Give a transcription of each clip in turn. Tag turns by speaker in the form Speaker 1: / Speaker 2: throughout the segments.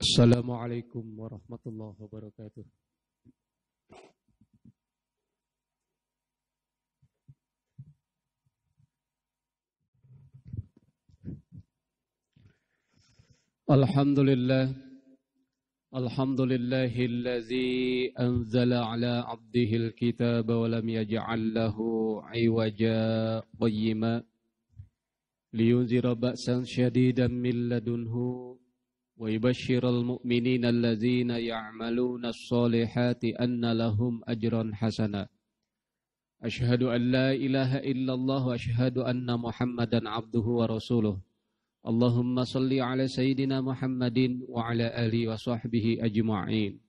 Speaker 1: Assalamualaikum warahmatullahi wabarakatuh. Alhamdulillah. Alhamdulillahillazi anzala ala abdihil kitaba wa lam yaj'al lahu iwaja qayyima liyunzira ba'san syadidan min ladunhu wa yubashshiral mu'minina allazina ya'maluna as-solihati anna lahum ajran hasana. Asyhadu an la ilaha illallah wa asyhadu anna Muhammadan abduhu wa rasuluh. Allahumma salli ala sayyidina Muhammadin wa ala alihi wa sahbihi ajma'in.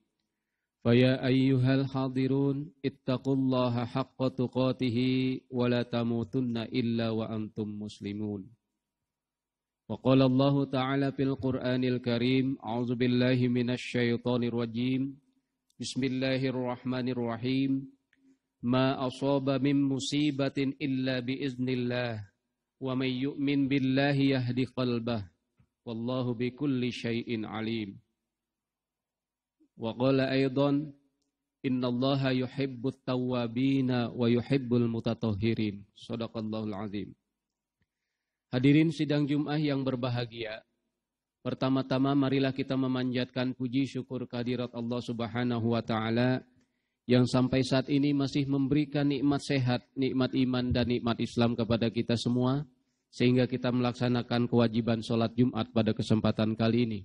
Speaker 1: Faya ayyuhal hadirun ittaqullaha haqqa tuqatihi wa la tamutunna illa wa antum muslimun. Wa qala Allah ta'ala fil Qur'anil Karim, a'udzu billahi minasy syaithanir rajim. Bismillahirrahmanirrahim. Ma asaba min musibatin illa bi iznillah. Wa may yu'min billahi yahdi qalbah wallahu bikulli syai'in alim. Wa qala aidan innallaha yuhibbut tawwabina wa yuhibbul mutatahhirin. Shadaqallahul azim. Hadirin sidang Jumat yang berbahagia, pertama-tama marilah kita memanjatkan puji syukur kehadirat Allah Subhanahu wa taala yang sampai saat ini masih memberikan nikmat sehat, nikmat iman dan nikmat Islam kepada kita semua, sehingga kita melaksanakan kewajiban sholat Jumat pada kesempatan kali ini.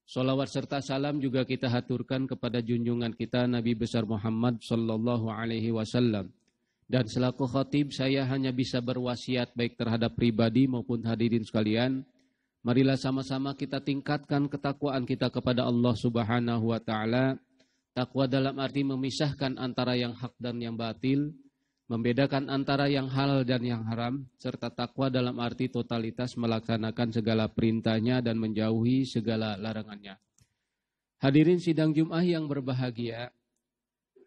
Speaker 1: Sholawat serta salam juga kita haturkan kepada junjungan kita Nabi besar Muhammad sallallahu alaihi wasallam. Dan selaku khatib saya hanya bisa berwasiat baik terhadap pribadi maupun hadirin sekalian, marilah sama-sama kita tingkatkan ketakwaan kita kepada Allah Subhanahu wa taala. Takwa dalam arti memisahkan antara yang hak dan yang batil, membedakan antara yang halal dan yang haram, serta takwa dalam arti totalitas melaksanakan segala perintahnya dan menjauhi segala larangannya. Hadirin sidang Jumat yang berbahagia,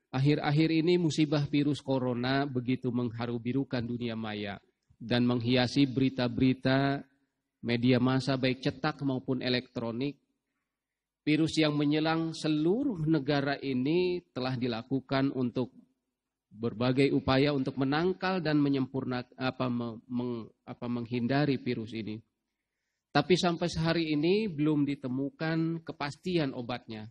Speaker 1: akhir-akhir ini musibah virus corona begitu mengharu-birukan dunia maya dan menghiasi berita-berita media massa baik cetak maupun elektronik. Virus yang menyerang seluruh negara ini telah dilakukan untuk berbagai upaya untuk menangkal dan menghindari virus ini. Tapi sampai sehari ini belum ditemukan kepastian obatnya.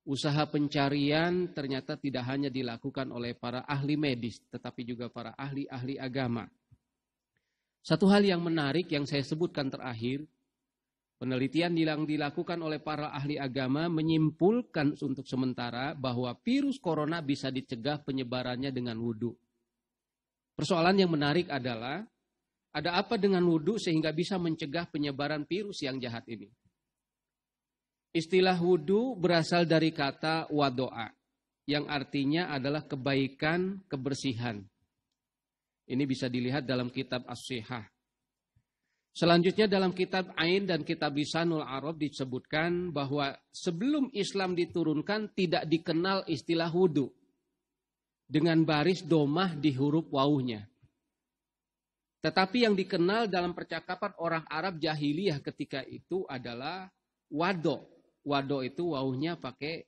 Speaker 1: Usaha pencarian ternyata tidak hanya dilakukan oleh para ahli medis, tetapi juga para ahli-ahli agama. Satu hal yang menarik yang saya sebutkan terakhir, penelitian yang dilakukan oleh para ahli agama menyimpulkan untuk sementara bahwa virus corona bisa dicegah penyebarannya dengan wudhu. Persoalan yang menarik adalah, ada apa dengan wudhu sehingga bisa mencegah penyebaran virus yang jahat ini? Istilah wudhu berasal dari kata wado'a, yang artinya adalah kebaikan, kebersihan. Ini bisa dilihat dalam kitab As-Sihah. Selanjutnya dalam kitab Ain dan kitab Lisanul Arab disebutkan bahwa sebelum Islam diturunkan tidak dikenal istilah wudhu dengan baris domah di huruf wawuhnya. Tetapi yang dikenal dalam percakapan orang Arab jahiliyah ketika itu adalah wado. Wado itu wawuhnya pakai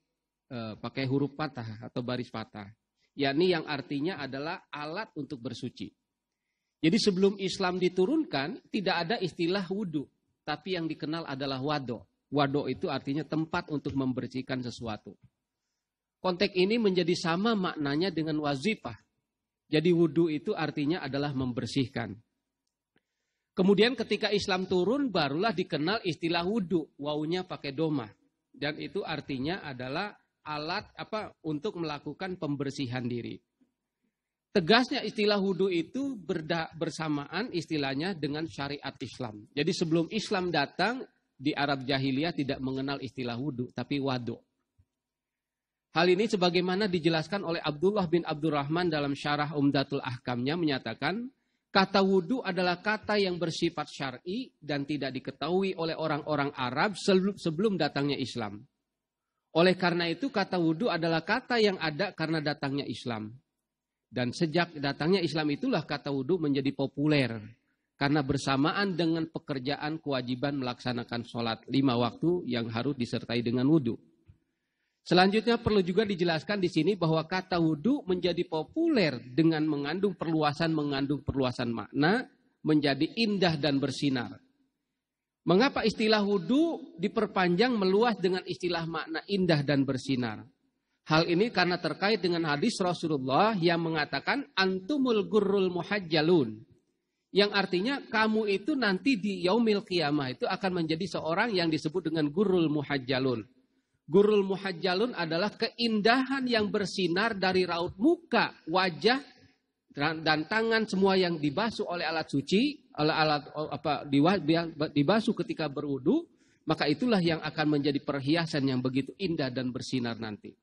Speaker 1: huruf patah atau baris patah. Yakni yang artinya adalah alat untuk bersuci. Jadi sebelum Islam diturunkan, tidak ada istilah wudhu. Tapi yang dikenal adalah wado. Wado itu artinya tempat untuk membersihkan sesuatu. Konteks ini menjadi sama maknanya dengan wazifah. Jadi wudhu itu artinya adalah membersihkan. Kemudian ketika Islam turun, barulah dikenal istilah wudhu. Wawunya pakai domah. Dan itu artinya adalah alat untuk melakukan pembersihan diri. Tegasnya istilah wudhu itu bersamaan istilahnya dengan syariat Islam. Jadi sebelum Islam datang, di Arab Jahiliyah tidak mengenal istilah wudhu, tapi wado. Hal ini sebagaimana dijelaskan oleh Abdullah bin Abdurrahman dalam syarah Umdatul Ahkamnya menyatakan, kata wudhu adalah kata yang bersifat syar'i dan tidak diketahui oleh orang-orang Arab sebelum datangnya Islam. Oleh karena itu kata wudhu adalah kata yang ada karena datangnya Islam. Dan sejak datangnya Islam itulah kata wudhu menjadi populer Karena bersamaan dengan pekerjaan kewajiban melaksanakan sholat 5 waktu yang harus disertai dengan wudhu. Selanjutnya perlu juga dijelaskan di sini bahwa kata wudhu menjadi populer dengan mengandung perluasan makna, menjadi indah dan bersinar. Mengapa istilah wudhu diperpanjang meluas dengan istilah makna indah dan bersinar? Hal ini karena terkait dengan hadis Rasulullah yang mengatakan antumul gurrul muhajjalun. Yang artinya kamu itu nanti di yaumil qiyamah itu akan menjadi seorang yang disebut dengan gurrul muhajjalun. Gurrul muhajjalun adalah keindahan yang bersinar dari raut muka, wajah, dan tangan semua yang dibasuh oleh alat suci, dibasuh ketika berwudu, maka itulah yang akan menjadi perhiasan yang begitu indah dan bersinar nanti.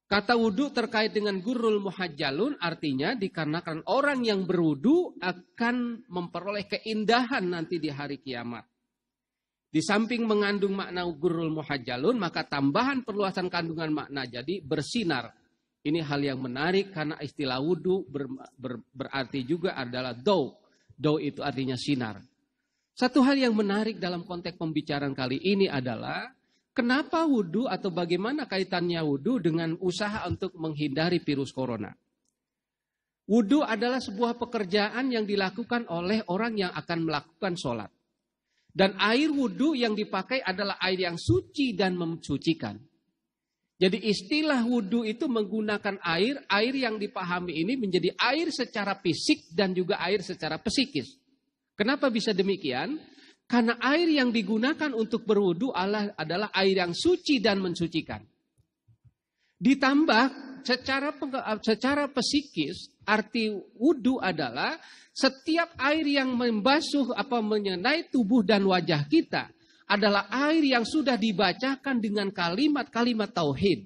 Speaker 1: Kata wudu terkait dengan gurrul muhajjalun artinya dikarenakan orang yang berwudu akan memperoleh keindahan nanti di hari kiamat. Di samping mengandung makna gurrul muhajjalun, maka tambahan perluasan kandungan makna jadi bersinar. Ini hal yang menarik karena istilah wudu berarti juga adalah daw. Daw itu artinya sinar. Satu hal yang menarik dalam konteks pembicaraan kali ini adalah kenapa wudu atau bagaimana kaitannya wudu dengan usaha untuk menghindari virus corona? Wudu adalah sebuah pekerjaan yang dilakukan oleh orang yang akan melakukan sholat. Dan air wudu yang dipakai adalah air yang suci dan mensucikan. Jadi istilah wudu itu menggunakan air yang dipahami ini menjadi air secara fisik dan juga air secara psikis. Kenapa bisa demikian? Karena air yang digunakan untuk berwudu adalah air yang suci dan mensucikan. Ditambah secara psikis, arti wudu adalah setiap air yang membasuh menyenai tubuh dan wajah kita adalah air yang sudah dibacakan dengan kalimat-kalimat tauhid.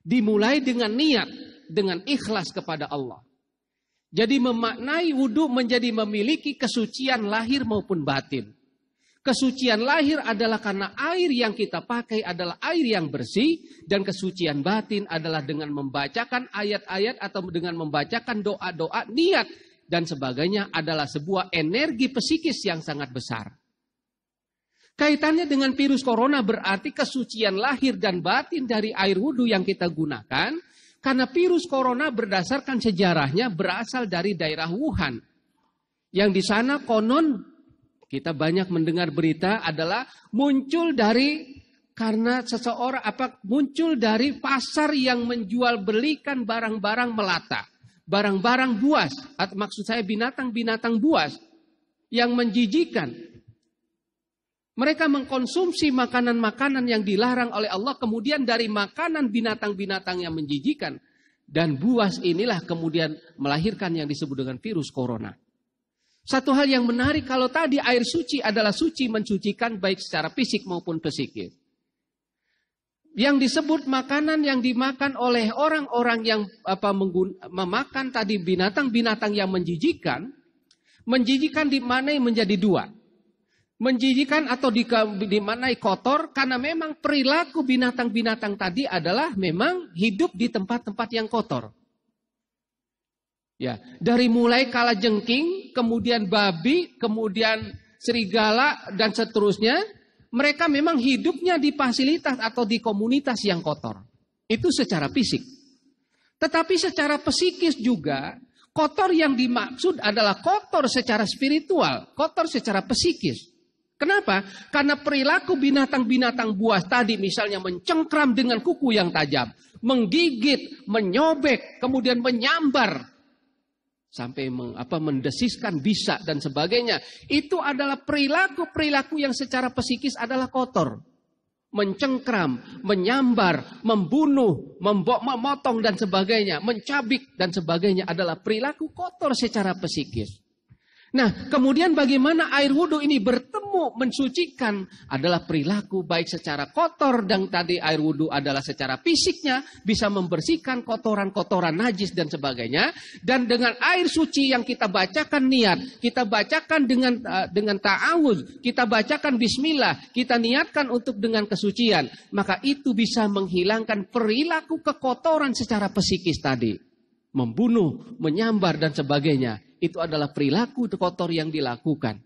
Speaker 1: Dimulai dengan niat, dengan ikhlas kepada Allah. Jadi memaknai wudu menjadi memiliki kesucian lahir maupun batin. Kesucian lahir adalah karena air yang kita pakai adalah air yang bersih. Dan kesucian batin adalah dengan membacakan ayat-ayat atau dengan membacakan doa-doa, niat dan sebagainya adalah sebuah energi psikis yang sangat besar. Kaitannya dengan virus corona berarti kesucian lahir dan batin dari air wudhu yang kita gunakan. Karena virus corona berdasarkan sejarahnya berasal dari daerah Wuhan. Yang di sana konon kita banyak mendengar berita adalah muncul dari pasar yang menjual belikan barang-barang melata. Barang-barang buas, maksud saya binatang-binatang buas yang menjijikan. Mereka mengkonsumsi makanan-makanan yang dilarang oleh Allah, kemudian dari makanan binatang-binatang yang menjijikan dan buas inilah kemudian melahirkan yang disebut dengan virus corona. Satu hal yang menarik, kalau tadi air suci adalah suci mensucikan baik secara fisik maupun psikis. Yang disebut makanan yang dimakan oleh orang-orang yang memakan tadi binatang-binatang yang menjijikan dimaknai menjadi dua. Menjijikan atau dimaknai kotor karena memang perilaku binatang-binatang tadi adalah memang hidup di tempat-tempat yang kotor. Ya, dari mulai kalajengking, kemudian babi, kemudian serigala dan seterusnya, mereka memang hidupnya di fasilitas atau di komunitas yang kotor. Itu secara fisik. Tetapi secara psikis juga, kotor yang dimaksud adalah kotor secara spiritual, kotor secara psikis. Kenapa? Karena perilaku binatang-binatang buas tadi misalnya mencengkram dengan kuku yang tajam, menggigit, menyobek, kemudian menyambar sampai mendesiskan bisa dan sebagainya. Itu adalah perilaku yang secara psikis adalah kotor. Mencengkram, menyambar, membunuh, memotong dan sebagainya, mencabik dan sebagainya adalah perilaku kotor secara psikis. Nah, kemudian bagaimana air wudhu ini bertemu mensucikan adalah perilaku baik secara kotor dan tadi air wudhu adalah secara fisiknya bisa membersihkan kotoran-kotoran najis dan sebagainya. Dan dengan air suci yang kita bacakan niat, kita bacakan dengan ta'awudz, kita bacakan bismillah, kita niatkan untuk dengan kesucian, maka itu bisa menghilangkan perilaku kekotoran secara psikis tadi. Membunuh, menyambar dan sebagainya. Itu adalah perilaku kotor yang dilakukan.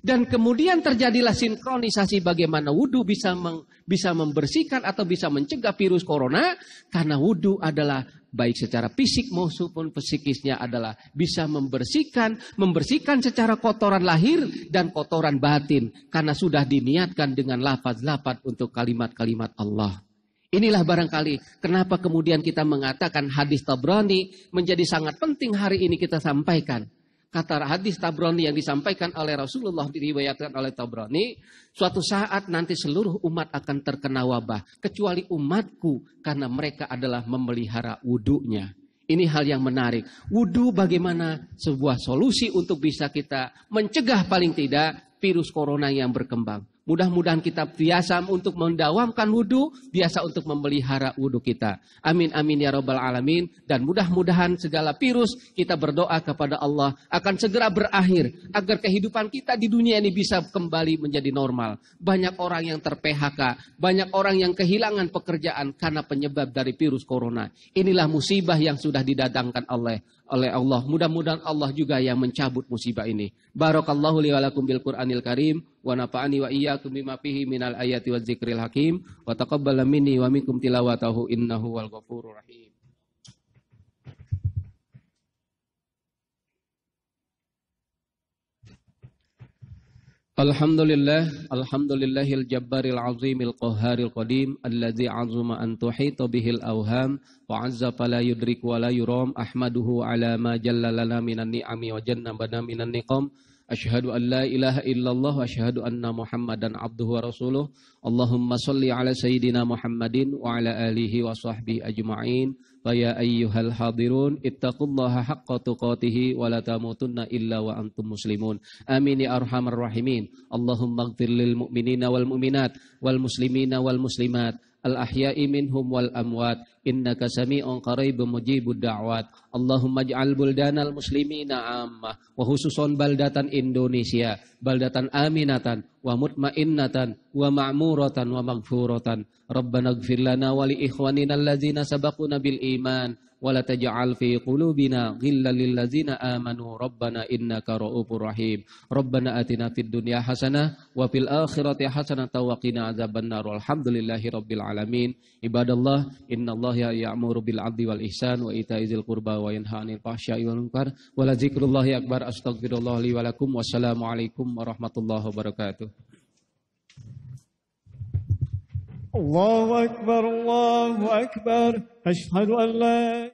Speaker 1: Dan kemudian terjadilah sinkronisasi bagaimana wudhu bisa membersihkan atau bisa mencegah virus corona. Karena wudhu adalah baik secara fisik maupun psikisnya adalah bisa membersihkan secara kotoran lahir dan kotoran batin. Karena sudah diniatkan dengan lafaz-lafaz untuk kalimat-kalimat Allah. Inilah barangkali kenapa kemudian kita mengatakan hadis Tabrani menjadi sangat penting hari ini kita sampaikan. Kata hadis Tabrani yang disampaikan oleh Rasulullah, diriwayatkan oleh Tabrani, suatu saat nanti seluruh umat akan terkena wabah, kecuali umatku, karena mereka adalah memelihara wudunya. Ini hal yang menarik. Wudu bagaimana sebuah solusi untuk bisa kita mencegah paling tidak virus corona yang berkembang. Mudah-mudahan kita biasa untuk mendawamkan wudu, biasa untuk memelihara wudu kita. Amin amin ya rabbal alamin. Dan mudah-mudahan segala virus kita berdoa kepada Allah akan segera berakhir. Agar kehidupan kita di dunia ini bisa kembali menjadi normal. Banyak orang yang ter-PHK, banyak orang yang kehilangan pekerjaan karena penyebab dari virus corona. Inilah musibah yang sudah didatangkan oleh Allah. Mudah-mudahan Allah juga yang mencabut musibah ini. Barakallahu li wa lakum bil Qur'anil Karim wa nafa'ani wa iyyakum bima fihi minal ayati waz zikril hakim wa taqabbala minni wa minkum tilawatahu innahu wal ghafurur rahim. Alhamdulillahil jabbaril azimil qahharil qadim allazi azuma an tuhita bihil awham wa azza fala yudrik wa la yuram ahmaduhu ala ma jalla lana minan ni'ami wa jannabana minan niqam. Asyhadu an la ilaha illallah wa asyhadu anna Muhammadan abduhu wa rasuluh. Allahumma salli ala sayyidina Muhammadin wa ala alihi wa sahbihi ajma'in. Wa ya ayyuhal hadirun ittaqullaha haqqa tuqatih wa la tamutunna illa wa antum muslimun. Amin ya arhamar rahimin. Allahumma ighfir lil mu'minina wal mu'minat wal muslimina wal muslimat al ahya'i minhum wal amwat innaka sami'un qaribun mujibud da'wat. Allahumma ij'al buldanal muslimina ammah wa khususan baldatan Indonesia baldatan aminatan wa mutmainnatan wa ma'muratan wa maghfuratan. Rabbana ighfir lana wa li ikhwanina allazina sabaquna bil iman wa la taj'al fi qulubina ghillan lil ladzina amanu rabbana innaka ra'ufur rahim. Rabbana atina fid dunya hasanah wa fil akhirati hasanah wa qina adzabannar. Walhamdulillahi rabbil alamin. Ibadallah, innallaha ya'muru bil 'adli wal ihsan wa ita'i dzil qurba wa yanha 'anil fahsya'i wal munkar wa la dzikrullahi akbar. Astaghfirullah li wa lakum. Wassalamualaikum warahmatullahi wabarakatuh.
Speaker 2: الله أكبر الله أكبر أشهد أن لا